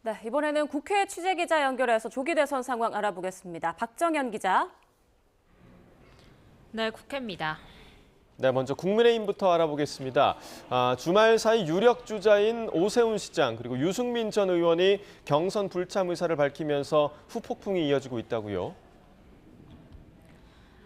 네, 이번에는 국회 취재기자 연결해서 조기 대선 상황 알아보겠습니다. 박정현 기자. 네, 국회입니다. 네, 먼저 국민의힘부터 알아보겠습니다. 주말 사이 유력 주자인 오세훈 시장 그리고 유승민 전 의원이 경선 불참 의사를 밝히면서 후폭풍이 이어지고 있다고요.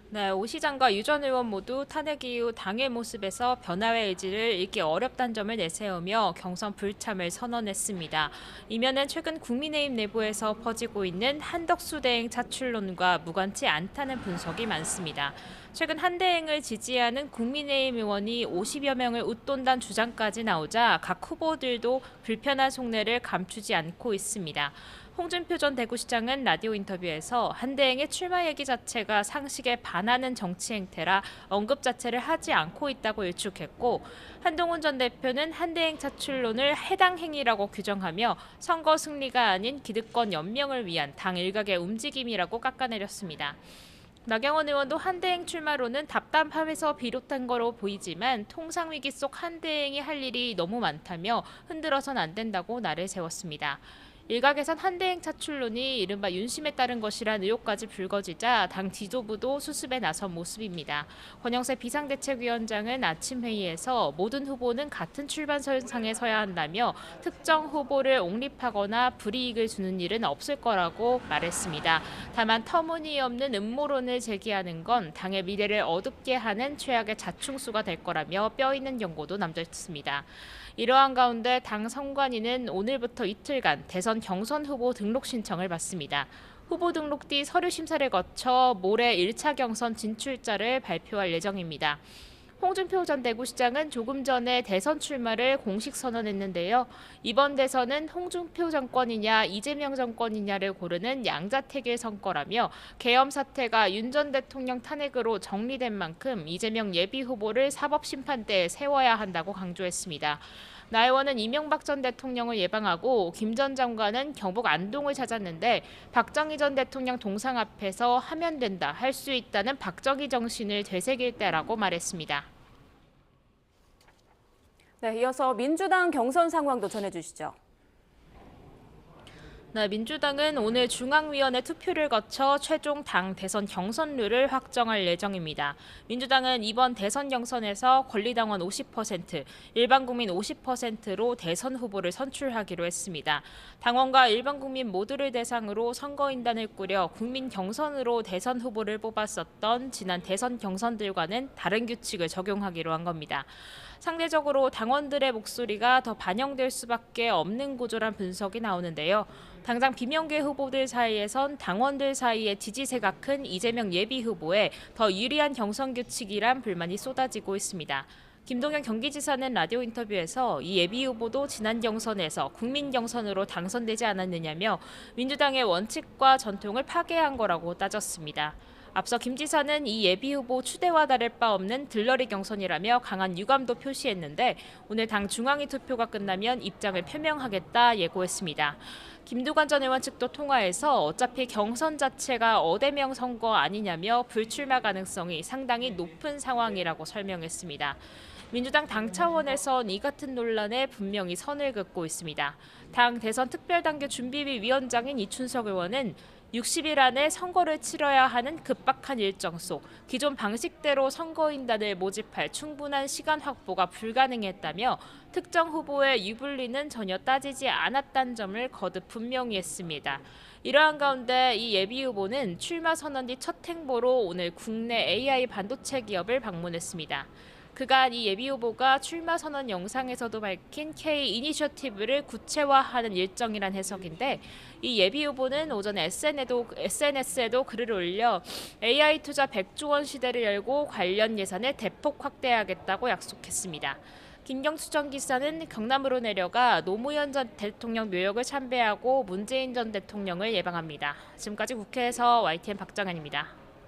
네, 오 시장과 유 전 의원 모두 탄핵 이후 당의 모습에서 변화의 의지를 잃기 어렵다는 점을 내세우며 경선 불참을 선언했습니다. 이면은 최근 국민의힘 내부에서 퍼지고 있는 한덕수 대행 차출론과 무관치 않다는 분석이 많습니다. 최근 한 대행을 지지하는 국민의힘 의원이 50여 명을 웃돈다는 주장까지 나오자 각 후보들도 불편한 속내를 감추지 않고 있습니다. 홍준표 전 대구시장은 라디오 인터뷰에서 한 대행의 출마 얘기 자체가 상식에 반하는 정치 행태라 언급 자체를 하지 않고 있다고 일축했고, 한동훈 전 대표는 한 대행 차출론을 해당 행위라고 규정하며 선거 승리가 아닌 기득권 연명을 위한 당 일각의 움직임이라고 깎아내렸습니다. 나경원 의원도 한대행 출마로는 답답함에서 비롯한 거로 보이지만 통상 위기 속 한대행이 할 일이 너무 많다며 흔들어선 안 된다고 날을 세웠습니다. 일각에선 한대행 차출론이 이른바 윤심에 따른 것이란 의혹까지 불거지자 당 지도부도 수습에 나선 모습입니다. 권영세 비상대책위원장은 아침 회의에서 모든 후보는 같은 출발선상에 서야 한다며 특정 후보를 옹립하거나 불이익을 주는 일은 없을 거라고 말했습니다. 다만 터무니없는 음모론을 제기하는 건 당의 미래를 어둡게 하는 최악의 자충수가 될 거라며 뼈있는 경고도 남겼습니다. 이러한 가운데 당 선관위는 오늘부터 이틀간 대선 경선 후보 등록 신청을 받습니다. 후보 등록 뒤 서류 심사를 거쳐 모레 1차 경선 진출자를 발표할 예정입니다. 홍준표 전 대구시장은 조금 전에 대선 출마를 공식 선언했는데요. 이번 대선은 홍준표 정권이냐 이재명 정권이냐를 고르는 양자택일 선거라며 계엄 사태가 윤 전 대통령 탄핵으로 정리된 만큼 이재명 예비 후보를 사법심판대에 세워야 한다고 강조했습니다. 나 의원은 이명박 전 대통령을 예방하고 김 전 장관은 경북 안동을 찾았는데 박정희 전 대통령 동상 앞에서 하면 된다, 할 수 있다는 박정희 정신을 되새길 때라고 말했습니다. 네, 이어서 민주당 경선 상황도 전해주시죠. 네, 민주당은 오늘 중앙위원회 투표를 거쳐 최종 당 대선 경선 룰을 확정할 예정입니다. 민주당은 이번 대선 경선에서 권리당원 50%, 일반 국민 50%로 대선 후보를 선출하기로 했습니다. 당원과 일반 국민 모두를 대상으로 선거인단을 꾸려 국민 경선으로 대선 후보를 뽑았었던 지난 대선 경선들과는 다른 규칙을 적용하기로 한 겁니다. 상대적으로 당원들의 목소리가 더 반영될 수밖에 없는 구조란 분석이 나오는데요. 당장 비명계 후보들 사이에선 당원들 사이에 지지세가 큰 이재명 예비 후보에 더 유리한 경선 규칙이란 불만이 쏟아지고 있습니다. 김동연 경기지사는 라디오 인터뷰에서 이 예비 후보도 지난 경선에서 국민 경선으로 당선되지 않았느냐며 민주당의 원칙과 전통을 파괴한 거라고 따졌습니다. 앞서 김 지사는 이 예비 후보 추대와 다를 바 없는 들러리 경선이라며 강한 유감도 표시했는데 오늘 당 중앙위 투표가 끝나면 입장을 표명하겠다 예고했습니다. 김두관 전 의원 측도 통화해서 어차피 경선 자체가 어대명 선거 아니냐며 불출마 가능성이 상당히 높은 상황이라고 설명했습니다. 민주당 당 차원에선 이 같은 논란에 분명히 선을 긋고 있습니다. 당 대선 특별당규 준비위 위원장인 이춘석 의원은 60일 안에 선거를 치러야 하는 급박한 일정 속 기존 방식대로 선거인단을 모집할 충분한 시간 확보가 불가능했다며 특정 후보의 유불리는 전혀 따지지 않았다는 점을 거듭 분명히 했습니다. 이러한 가운데 이 예비 후보는 출마 선언 뒤 첫 행보로 오늘 국내 AI 반도체 기업을 방문했습니다. 그간 이 예비 후보가 출마 선언 영상에서도 밝힌 K 이니셔티브를 구체화하는 일정이란 해석인데 이 예비 후보는 오전 SNS에도 글을 올려 AI 투자 100조 원 시대를 열고 관련 예산을 대폭 확대하겠다고 약속했습니다. 김경수 전 기사는 경남으로 내려가 노무현 전 대통령 묘역을 참배하고 문재인 전 대통령을 예방합니다. 지금까지 국회에서 YTN 박정현입니다.